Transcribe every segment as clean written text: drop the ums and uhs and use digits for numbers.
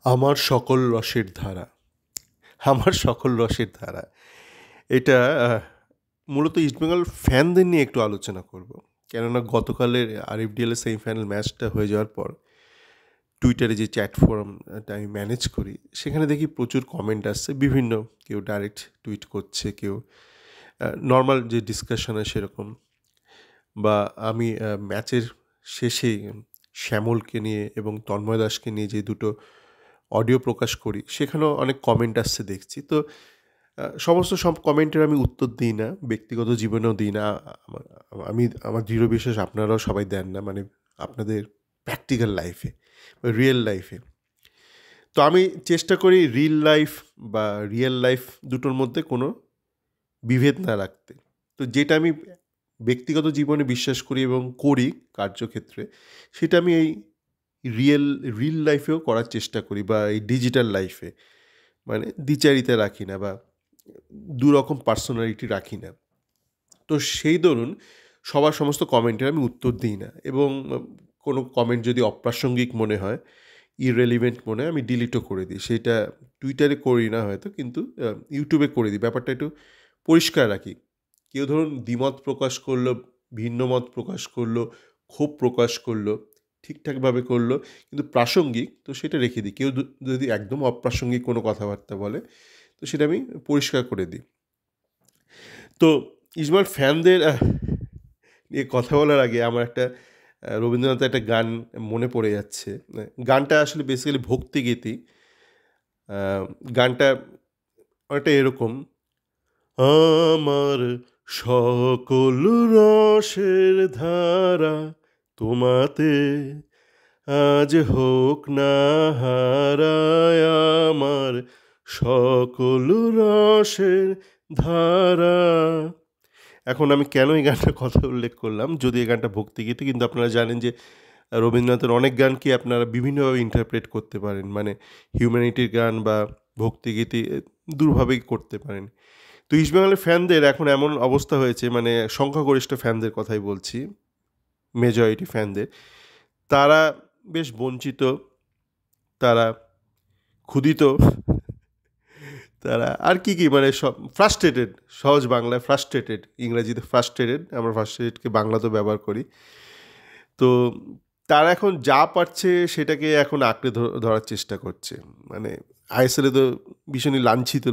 আমার সকল রসের ধারা, আমার সকল রসের ধারা। এটা মূলত ইস্টবেঙ্গল ফ্যানদের নিয়ে একটু আলোচনা করব। কেননা গতকালের আরএফডিএলের সেমিফাইনাল ম্যাচটা হয়ে যাওয়ার পর টুইটারে যে চ্যাট ফোরামটা আমি ম্যানেজ করি, সেখানে দেখি প্রচুর কমেন্ট আসছে বিভিন্ন। কেউ ডাইরেক্ট টুইট করছে, কেউ নর্মাল যে ডিসকাশন হয় সেরকম, বা আমি ম্যাচের শেষে শ্যামলকে নিয়ে এবং তন্ময় দাসকে নিয়ে যে দুটো অডিও প্রকাশ করি, সেখানেও অনেক কমেন্ট আসছে দেখছি। তো সমস্ত সব কমেন্টের আমি উত্তর দিই না, ব্যক্তিগত জীবনেও দিই না। আমি আমার দৃঢ় বিশ্বাস আপনারাও সবাই দেন না, মানে আপনাদের প্র্যাকটিক্যাল লাইফে বা রিয়েল লাইফে। তো আমি চেষ্টা করি রিল লাইফ বা রিয়েল লাইফ দুটোর মধ্যে কোনো বিভেদ না রাখতে। তো যেটা আমি ব্যক্তিগত জীবনে বিশ্বাস করি এবং করি কার্যক্ষেত্রে, সেটা আমি এই রিল লাইফেও করার চেষ্টা করি, বা এই ডিজিটাল লাইফে। মানে দ্বিচারিতা রাখি না, বা দুরকম পার্সোনালিটি রাখি না। তো সেই দরুন সবার সমস্ত কমেন্টের আমি উত্তর দিই না, এবং কোনো কমেন্ট যদি অপ্রাসঙ্গিক মনে হয়, ইররেলিভেন্ট মনে হয়, আমি ডিলিটও করে দিই। সেটা টুইটারে করি না হয়তো, কিন্তু ইউটিউবে করে দিই। ব্যাপারটা একটু পরিষ্কার রাখি। কেউ ধরুন দ্বিমত প্রকাশ করলো, ভিন্ন মত প্রকাশ করলো, ক্ষোভ প্রকাশ করলো, ঠিকঠাকভাবে করলো, কিন্তু প্রাসঙ্গিক, তো সেটা রেখে দিই। কেউ যদি একদম অপ্রাসঙ্গিক কোনো কথাবার্তা বলে, তো সেটা আমি পরিষ্কার করে দিই। তো ইসমাইল ফ্যানদের নিয়ে কথা বলার আগে আমার একটা রবীন্দ্রনাথের একটা গান মনে পড়ে যাচ্ছে। গানটা আসলে বেসিক্যালি ভক্তিগীতি। গানটা অনেকটা এরকম: আমার সকল রসের ধারা তোমাতে আজ হোক না হারায়, আমার সকল রসের ধারা। এখন আমি কেন এই গানটার কথা উল্লেখ করলাম, যদি এই গানটা ভক্তিগীতি, কিন্তু আপনারা জানেন যে রবীন্দ্রনাথের অনেক গানকে আপনারা বিভিন্নভাবে ইন্টারপ্রেট করতে পারেন। মানে হিউম্যানিটির গান বা ভক্তিগীতি দুভাবেই করতে পারেন। তো ইস্টবেঙ্গলের ফ্যানদের এখন এমন অবস্থা হয়েছে, মানে সংখ্যাগরিষ্ঠ ফ্যানদের কথাই বলছি, মেজরিটি ফ্যানদের, তারা বেশ বঞ্চিত, তারা ক্ষুধিত, তারা আর কি মানে সব ফ্রাস্ট্রেটেড। সহজ বাংলায় ফ্রাস্ট্রেটেড, ইংরাজিতে ফ্রাস্ট্রেটেড, আমরা ফ্রাস্ট্রেটেডকে বাংলাতেও ব্যবহার করি। তো তারা এখন যা পারছে সেটাকে এখন আঁকড়ে ধরার চেষ্টা করছে। মানে আইএসএলে তো ভীষণই লাঞ্ছিত,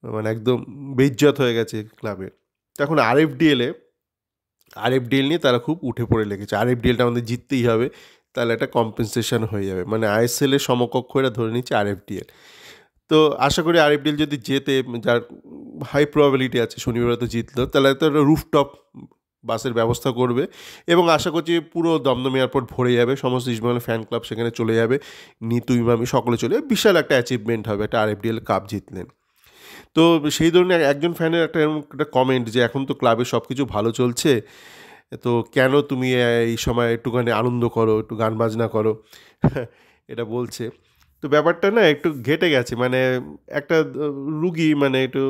মানে একদম বেইজ্জত হয়ে গেছে ক্লাবে। তো এখন আরএফডিএল নিয়ে তারা খুব উঠে পড়ে লেগেছে। আরএফডিএলটা আমাদের জিততেই হবে, তাহলে একটা কম্পেনসেশন হয়ে যাবে। মানে আইএসএলের সমকক্ষ এরা ধরে নিচ্ছে আরএফডিএল। তো আশা করি আরএফডিএল যদি জেতে, যার হাই প্রবাবিলিটি আছে, শনিবার তো জিতলো, তাহলে তো একটা রুফটপ বাসের ব্যবস্থা করবে, এবং আশা করছি পুরো দমদম এয়ারপোর্ট ভরে যাবে, সমস্ত ইস্টবেঙ্গলের ফ্যান ক্লাব সেখানে চলে যাবে, নিতু ইমামি সকলে চলে যাবে। বিশাল একটা অ্যাচিভমেন্ট হবে, একটা আরএফডিএল কাপ জিতলেন। তো সেই ধরনের একজন ফ্যানের একটা এরকম একটা কমেন্ট, যে এখন তো ক্লাবে সব কিছু ভালো চলছে, তো কেন তুমি এই সময় একটুখানি আনন্দ করো, একটু গান বাজনা করো, এটা বলছে। তো ব্যাপারটা না একটু ঘেটে গেছে। মানে একটা রুগী, মানে একটু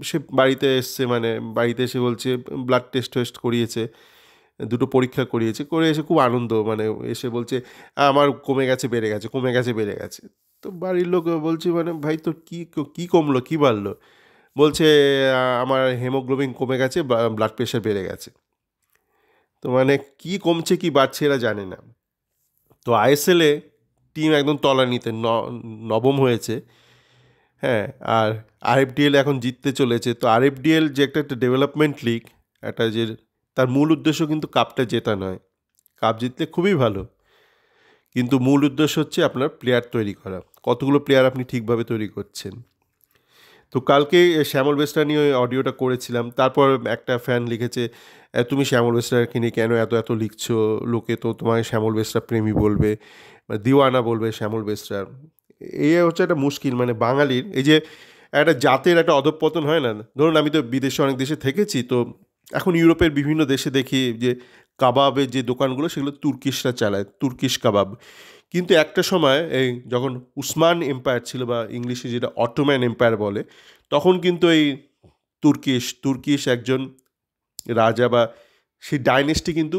সে বাড়িতে এসছে, মানে বাড়িতে এসে বলছে ব্লাড টেস্ট করিয়েছে, দুটো পরীক্ষা করিয়েছে, করে এসে খুব আনন্দ, মানে এসে বলছে আমার কমে গেছে, বেড়ে গেছে, কমে গেছে, বেড়ে গেছে। তো বাড়ির লোক বলছে, মানে ভাই তোর কী কমলো, কী বাড়লো? বলছে আমার হেমোগ্লোবিন কমে গেছে, ব্লাড প্রেশার বেড়ে গেছে। তো মানে কি কমছে কি বাড়ছে এরা জানে না। তো আইএসএলে টিম একদম তলানিতে, নবম হয়েছে। হ্যাঁ, আর আরএফডিএল এখন জিততে চলেছে। তো আরএফডিএল যে একটা ডেভেলপমেন্ট লিগ, একটা যে তার মূল উদ্দেশ্য কিন্তু কাপটা জেতা নয়। কাপ জিতলে খুবই ভালো, কিন্তু মূল উদ্দেশ্য হচ্ছে আপনার প্লেয়ার তৈরি করা। কতগুলো প্লেয়ার আপনি ঠিকভাবে তৈরি করছেন। তো কালকে শ্যামল বেসরা নিয়ে ওই অডিওটা করেছিলাম। তারপর একটা ফ্যান লিখেছে, তুমি শ্যামল বেসরাকে নিয়ে কেন এত এত লিখছো? লোকে তো তোমায় শ্যামল বেসরা প্রেমী বলবে, দিওয়ানা বলবে শ্যামল বেসরার। এই হচ্ছে একটা মুশকিল, মানে বাঙালির এই যে একটা জাতের একটা অধঃপতন হয় না। ধরুন আমি তো বিদেশে অনেক দেশে থেকেছি, তো এখন ইউরোপের বিভিন্ন দেশে দেখি যে কাবাবের যে দোকানগুলো, সেগুলো তুর্কিশরা চালায়, তুর্কিশ কাবাব। কিন্তু একটা সময় এই যখন উসমান এম্পায়ার ছিল, বা ইংলিশে যেটা অটোম্যান এম্পায়ার বলে, তখন কিন্তু এই তুর্কিশ একজন রাজা, বা সেই ডাইনেস্টি কিন্তু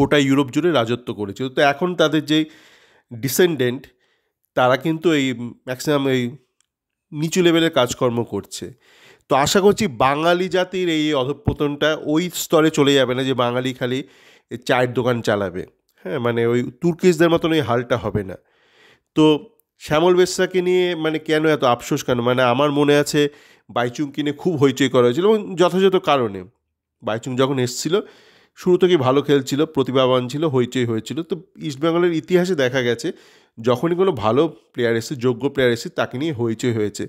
গোটা ইউরোপ জুড়ে রাজত্ব করেছিল। তো এখন তাদের যেই ডিসেন্ডেন্ট, তারা কিন্তু এই ম্যাক্সিমাম এই নিচু লেভেলের কাজকর্ম করছে। তো আশা করছি বাঙালি জাতির এই অধঃপতনটা ওই স্তরে চলে যাবে না যে বাঙালি খালি চায়ের দোকান চালাবে। হ্যাঁ, মানে ওই তুর্কিশদের মতন ওই হালটা হবে না। তো শ্যামল বেশ্রাকে নিয়ে মানে কেন এত আফসোস কেন, মানে আমার মনে আছে বাইচুংকে নিয়ে খুব হইচই করা হয়েছিল এবং যথাযথ কারণে। বাইচুং যখন এসছিল শুরু থেকেই ভালো খেলছিল, প্রতিভাবান ছিল, হইচই হয়েছিল। তো ইস্টবেঙ্গলের ইতিহাসে দেখা গেছে যখনই কোনো ভালো প্লেয়ার এসে, যোগ্য প্লেয়ার এসে, তাকে নিয়ে হইচই হয়েছে।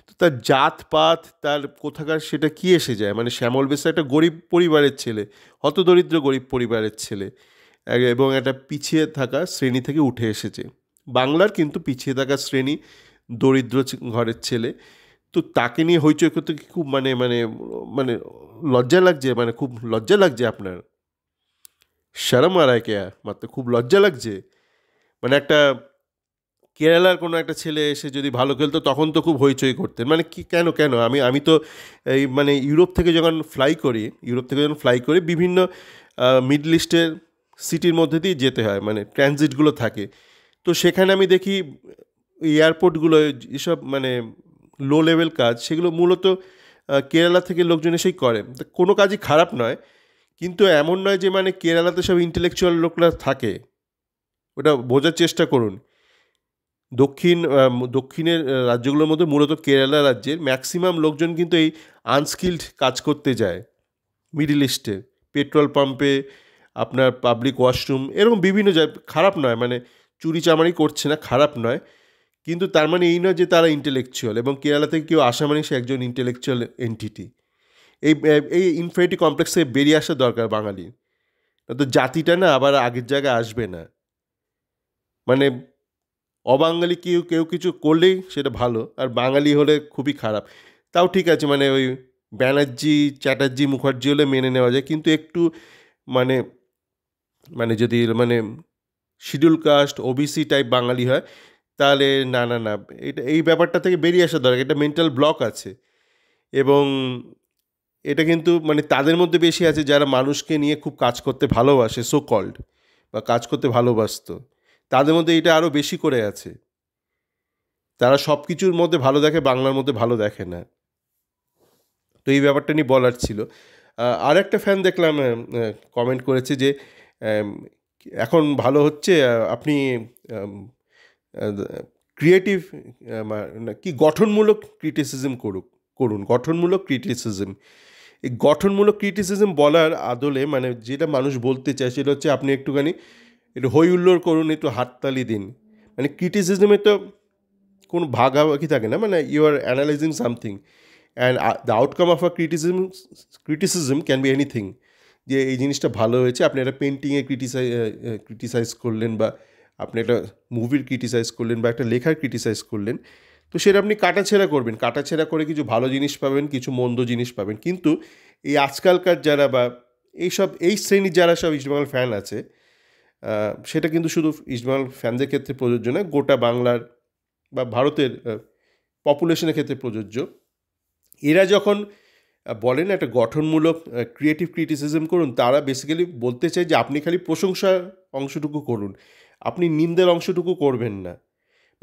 তো তার জাতপাত তার কোথাকার সেটা কি এসে যায়, মানে শ্যামল বেশ্রা একটা গরিব পরিবারের ছেলে, হতদরিদ্র গরিব পরিবারের ছেলে এবং একটা পিছিয়ে থাকা শ্রেণী থেকে উঠে এসেছে বাংলার, কিন্তু পিছিয়ে থাকা শ্রেণী, দরিদ্র ঘরের ছেলে। তো তাকে নিয়ে হইচই করতে কি খুব মানে মানে মানে লজ্জা লাগছে, মানে খুব লজ্জা লাগছে আপনার? শরম আ রা হ্যায় ক্যা? মাত্র খুব লজ্জা লাগছে? মানে একটা কেরালার কোনো একটা ছেলে এসে যদি ভালো খেলতো তখন তো খুব হইচই করতেন, মানে কি কেন কেন আমি তো এই মানে ইউরোপ থেকে যখন ফ্লাই করি বিভিন্ন মিডল ইস্টের সিটির মধ্যে দিয়ে যেতে হয়, মানে ট্রানজিটগুলো থাকে। তো সেখানে আমি দেখি এয়ারপোর্টগুলো এসব মানে লো লেভেল কাজ, সেগুলো মূলত কেরালা থেকে লোকজন এসেই করে। তা কোনো কাজই খারাপ নয়, কিন্তু এমন নয় যে মানে কেরালাতে সব ইন্টেলেকচুয়াল লোকরা থাকে, ওটা বোঝার চেষ্টা করুন। দক্ষিণের রাজ্যগুলোর মধ্যে মূলত কেরালা রাজ্যের ম্যাক্সিমাম লোকজন কিন্তু এই আনস্কিল্ড কাজ করতে যায় মিডিল ইস্টে, পেট্রোল পাম্পে, আপনার পাবলিক ওয়াশরুম, এরকম বিভিন্ন জায়গায়। খারাপ নয়, মানে চুরি চামারি করছে না, খারাপ নয়, কিন্তু তার মানে এই নয় যে তারা ইন্টেলেকচুয়াল, এবং কেরালা থেকে কেউ আসা মানে সে একজন ইন্টেলেকচুয়াল এন্টিটি। এই এই ইনফিনিটি কমপ্লেক্স থেকে বেরিয়ে আসা দরকার বাঙালির, তো জাতিটা না আবার আগের জায়গায় আসবে না। মানে অবাঙালি কেউ কেউ কিছু করলেই সেটা ভালো, আর বাঙালি হলে খুবই খারাপ। তাও ঠিক আছে, মানে ওই ব্যানার্জি, চ্যাটার্জি, মুখার্জি হলে মেনে নেওয়া যায়, কিন্তু একটু মানে মানে যদি মানে শিডিউল কাস্ট, ওবিসি টাইপ বাঙালি হয়, তাহলে না না না, এটা এই ব্যাপারটা থেকে বেরিয়ে আসা দরকার। এটা মেন্টাল ব্লক আছে, এবং এটা কিন্তু মানে তাদের মধ্যে বেশি আছে যারা মানুষকে নিয়ে খুব কাজ করতে ভালোবাসে, সো কল্ড, বা কাজ করতে ভালোবাসতো, তাদের মধ্যে এটা আরও বেশি করে আছে। তারা সব কিছুর মধ্যে ভালো দেখে, বাংলার মধ্যে ভালো দেখে না। তো এই ব্যাপারটা নিয়ে বলার ছিল। আর একটা ফ্যান দেখলাম কমেন্ট করেছে যে আম, এখন ভালো হচ্ছে, আপনি ক্রিয়েটিভ কি গঠনমূলক ক্রিটিসিজম করুন গঠনমূলক ক্রিটিসিজম। এই গঠনমূলক ক্রিটিসিজম বলার আদলে মানে যেটা মানুষ বলতে চায় সেটা হচ্ছে আপনি একটুখানি একটু হই হুল্লোড় করুন, একটু হাততালি দিন। মানে ক্রিটিসিজমে তো কোনো ভাগাভাগি থাকে না, মানে you are analysing something and the outcome of a criticism can be anything. যে এই জিনিসটা ভালো হয়েছে, আপনি একটা পেন্টিংয়ে ক্রিটিসাইজ করলেন, বা আপনি একটা মুভির ক্রিটিসাইজ করলেন, বা একটা লেখার ক্রিটিসাইজ করলেন, তো সেটা আপনি কাটাছেঁড়া করবেন, কাটাছেঁড়া করে কিছু ভালো জিনিস পাবেন, কিছু মন্দ জিনিস পাবেন। কিন্তু এই আজকালকার যারা বা এই শ্রেণীর যারা সব ইস্টবেঙ্গল ফ্যান আছে, সেটা কিন্তু শুধু ইস্টবেঙ্গল ফ্যানদের ক্ষেত্রে প্রযোজ্য নয়, গোটা বাংলার বা ভারতের পপুলেশনের ক্ষেত্রে প্রযোজ্য। এরা যখন বলেন একটা গঠনমূলক ক্রিয়েটিভ ক্রিটিসিজম করুন, তারা বেসিক্যালি বলতে চায় যে আপনি খালি প্রশংসার অংশটুকু করুন, আপনি নিন্দের অংশটুকু করবেন না,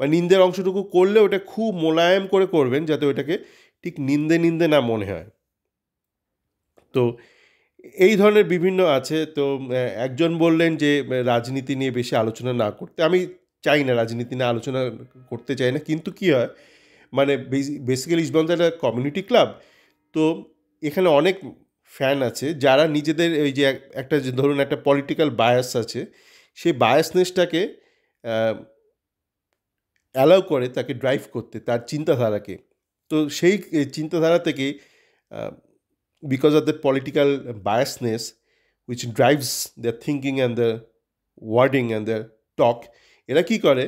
বা নিন্দের অংশটুকু করলে ওটা খুব মোলায়েম করে করবেন যাতে ওটাকে ঠিক নিন্দে নিন্দে না মনে হয়। তো এই ধরনের বিভিন্ন আছে। তো একজন বললেন যে রাজনীতি নিয়ে বেশি আলোচনা না করতে। আমি চাই না, রাজনীতি নিয়ে আলোচনা করতে চাই না, কিন্তু কী হয় মানে বেসিক্যালি ইস্টবেঙ্গল একটা কমিউনিটি ক্লাব। তো এখানে অনেক ফ্যান আছে যারা নিজেদের ওই যে একটা যে ধরুন একটা পলিটিক্যাল বায়াস আছে, সেই বায়াসনেসটাকে অ্যালাউ করে তাকে ড্রাইভ করতে, তার চিন্তাধারাকে। তো সেই চিন্তাধারা থেকেই because of the political biasness which drives the thinking and the wording and the talk, এরা কী করে,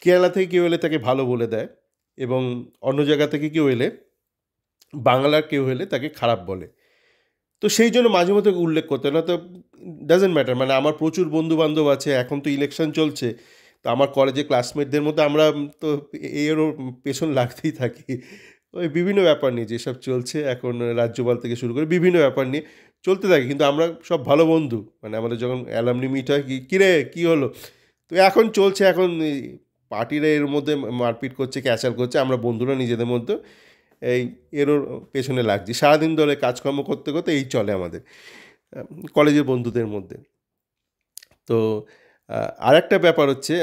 কেরালা থেকে কেউ এলে তাকে ভালো বলে দেয়, এবং অন্য জায়গা থেকে কেউ এলে, বাংলার কেউ এলে তাকে খারাপ বলে। তো সেই জন্য মাঝে মধ্যে উল্লেখ করতে না, তো ডাজেন্ট ম্যাটার। মানে আমার প্রচুর বন্ধুবান্ধব আছে, এখন তো ইলেকশন চলছে, তো আমার কলেজে ক্লাসমেটদের মধ্যে আমরা তো এরও পেছন লাগতেই থাকি, ওই বিভিন্ন ব্যাপার নিয়ে যেসব চলছে এখন, রাজ্যপাল থেকে শুরু করে বিভিন্ন ব্যাপার নিয়ে চলতে থাকে, কিন্তু আমরা সব ভালো বন্ধু। মানে আমাদের যখন অ্যালামনি মিট হয়, কিরে কী হলো, তো এখন চলছে, এখন পার্টিরা এর মধ্যে মারপিট করছে, ক্যাচাল করছে, আমরা বন্ধুরা নিজেদের মধ্যে এই এরও পেছনে লাগছি। সারাদিন ধরে কাজকর্ম করতে করতে এই চলে আমাদের কলেজের বন্ধুদের মধ্যে। তো আরেকটা ব্যাপার হচ্ছে,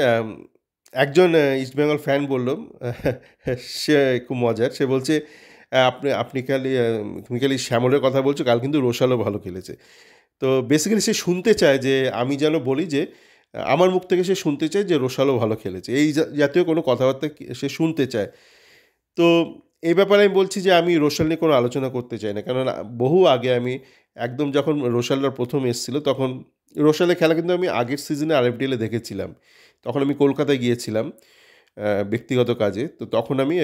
একজন ইস্টবেঙ্গল ফ্যান বলল, সে খুব মজার, সে বলছে আপনি তুমি খালি শ্যামলের কথা বলছো, কাল কিন্তু রোশালও ভালো খেলেছে। তো বেসিক্যালি সে শুনতে চায় যে আমি যেন বলি যে আমার মুখ থেকে সে শুনতে চায় যে রোশালও ভালো খেলেছে, এই জাতীয় কোনো কথাবার্তা সে শুনতে চায়। তো এই ব্যাপারে আমি বলছি যে আমি রোশাল নিয়ে কোনো আলোচনা করতে চাই না, কেননা বহু আগে আমি একদম যখন রোশালরা প্রথম এসেছিলো তখন রোশালের খেলা কিন্তু আমি আগের সিজনে আরএফডিএলে দেখেছিলাম। তখন আমি কলকাতায় গিয়েছিলাম ব্যক্তিগত কাজে। তো তখন আমি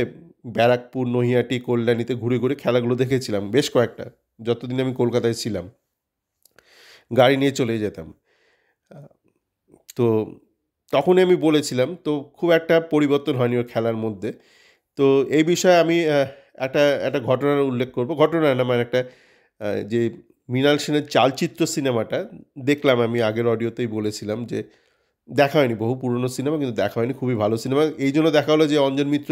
ব্যারাকপুর, নৈহাটি, কল্যাণীতে ঘুরে ঘুরে খেলাগুলো দেখেছিলাম বেশ কয়েকটা, যতদিন আমি কলকাতায় ছিলাম গাড়ি নিয়ে চলে যেতাম। তো তখনই আমি বলেছিলাম, তো খুব একটা পরিবর্তন হয়নি ওর খেলার মধ্যে। তো এই বিষয়ে আমি একটা একটা ঘটনার উল্লেখ করব, ঘটনা না মানে একটা যে মৃণাল সেনের চালচিত্র সিনেমাটা দেখলাম, আমি আগের অডিওতেই বলেছিলাম যে দেখা হয়নি, বহু পুরনো সিনেমা কিন্তু দেখা হয়নি, খুবই ভালো সিনেমা। এই জন্য দেখা হলো যে অঞ্জন মিত্র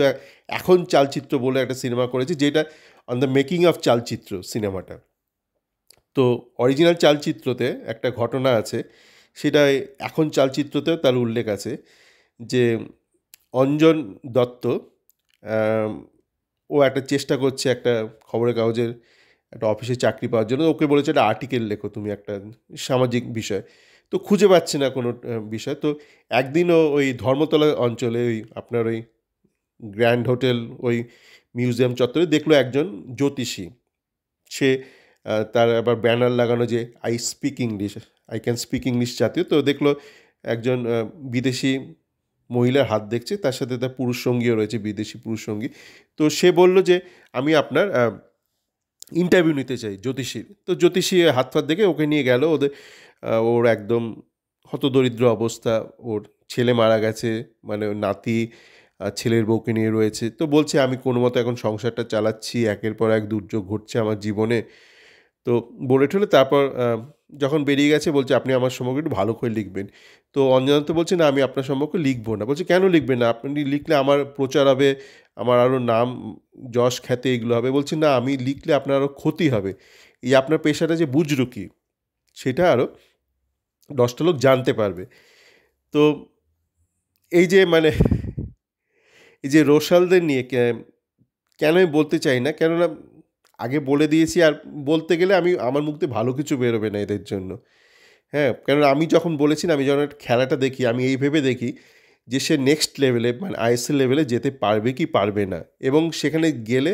এখন চালচিত্র বলে একটা সিনেমা করেছে, যেটা অন দ্য মেকিং অফ চালচিত্র সিনেমাটা। তো অরিজিনাল চালচিত্রতে একটা ঘটনা আছে, সেটা এখন চালচিত্রতেও তার উল্লেখ আছে, যে অঞ্জন দত্ত ও একটা চেষ্টা করছে একটা খবরের কাগজের একটা অফিসে চাকরি পাওয়ার জন্য। ওকে বলেছে একটা আর্টিকেল লেখো তুমি একটা সামাজিক বিষয়, তো খুঁজে পাচ্ছে না কোনো বিষয়। তো একদিনও ওই ধর্মতলা অঞ্চলে ওই আপনার ওই গ্র্যান্ড হোটেল ওই মিউজিয়াম চত্বরে দেখলো একজন জ্যোতিষী, সে তার আবার ব্যানার লাগানো যে I speak English, I can speak English জাতীয়। তো দেখলো একজন বিদেশি মহিলার হাত দেখছে, তার সাথে তার পুরুষ সঙ্গীও রয়েছে, বিদেশি পুরুষ সঙ্গী। তো সে বলল যে আমি আপনার ইন্টারভিউ নিতে চাই জ্যোতিষীর। তো জ্যোতিষী হাত ফাত দেখে ওকে নিয়ে গেল। ওর একদম হতদরিদ্র অবস্থা, ওর ছেলে মারা গেছে, মানে ওর নাতি ছেলের বউকে নিয়ে রয়েছে। তো বলছে আমি কোনো মতো এখন সংসারটা চালাচ্ছি, একের পর এক দুর্যোগ ঘটছে আমার জীবনে। তো বলে ঠলে তারপর যখন বেরিয়ে গেছে বলছে আপনি আমার সম্পর্কে একটু ভালো করে লিখবেন। তো অঞ্জন তো বলছে না আমি আপনার সম্পর্কে লিখবো না। বলছে কেন লিখবেন না, আপনি লিখলে আমার প্রচার হবে, আমার আরও নাম যশ খ্যাতি এগুলো হবে। বলছে না আমি লিখলে আপনার আরও ক্ষতি হবে, এই আপনার পেশাটা যে বুজরুকি সেটা আরও 10টা লোক জানতে পারবে। তো এই যে মানে এই যে রোশালদের নিয়ে কেন আমি বলতে চাই না, কেননা আগে বলে দিয়েছি, আর বলতে গেলে আমার মুখ দিয়ে ভালো কিছু বেরোবে না এদের জন্য। হ্যাঁ, কেননা আমি যখন বলেছি না, আমি যখন একটা খেলাটা দেখি আমি এই ভেবে দেখি যে সে নেক্সট লেভেলে মানে আইএসএল লেভেলে যেতে পারবে কি পারবে না, এবং সেখানে গেলে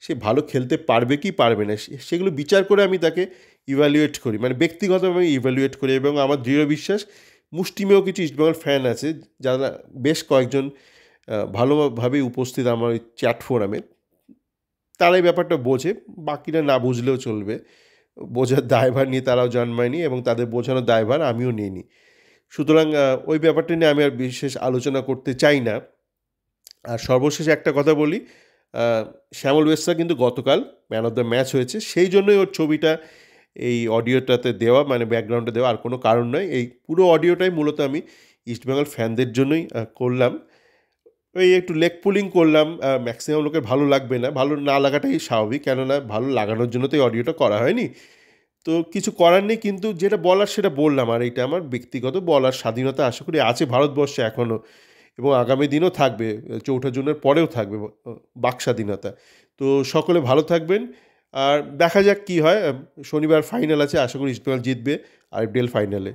সে ভালো খেলতে পারবে কি পারবে না, সেগুলো বিচার করে আমি তাকে ইভ্যালুয়েট করি, মানে ব্যক্তিগতভাবে ইভ্যালুয়েট করি। এবং আমার দৃঢ় বিশ্বাস মুষ্টিমেয় কিছু ইস্টবেঙ্গল ফ্যান আছে যারা বেশ কয়েকজন ভালোভাবেই উপস্থিত আমার ওই চ্যাট ফোরামে, তারাই ব্যাপারটা বোঝে, বাকিরা না বুঝলেও চলবে। বোঝার দায়ভার নিয়ে তারাও জন্মায়নি এবং তাদের বোঝানোর দায়ভার আমিও নিইনি। সুতরাং ওই ব্যাপারটা নিয়ে আমি আর বিশেষ আলোচনা করতে চাই না। আর সর্বশেষ একটা কথা বলি, শ্যামল বেসরা কিন্তু গতকাল ম্যান অফ দ্য ম্যাচ হয়েছে, সেই জন্যই ওর ছবিটা এই অডিওটাতে দেওয়া, মানে ব্যাকগ্রাউন্ডে দেওয়া, আর কোনো কারণ নয়। এই পুরো অডিওটাই মূলত আমি ইস্টবেঙ্গল ফ্যানদের জন্যই করলাম। ওই একটু লেগ পুলিং করলাম, ম্যাক্সিমাম লোকের ভালো লাগবে না, ভালো না লাগাটাই স্বাভাবিক, কেননা ভালো লাগানোর জন্য তো এই অডিওটা করা হয়নি। তো কিছু করার নেই, কিন্তু যেটা বলার সেটা বললাম। আর এইটা আমার ব্যক্তিগত বলার স্বাধীনতা আশা করি আছে ভারতবর্ষে এখনও, এবং আগামী দিনও থাকবে, 4ঠা জুনের পরেও থাকবে বাক স্বাধীনতা। তো সকলে ভালো থাকবেন, আর দেখা যাক কী হয়। শনিবার ফাইনাল আছে, আশা করি ইস্টবেঙ্গল জিতবে আইপিএল ফাইনালে।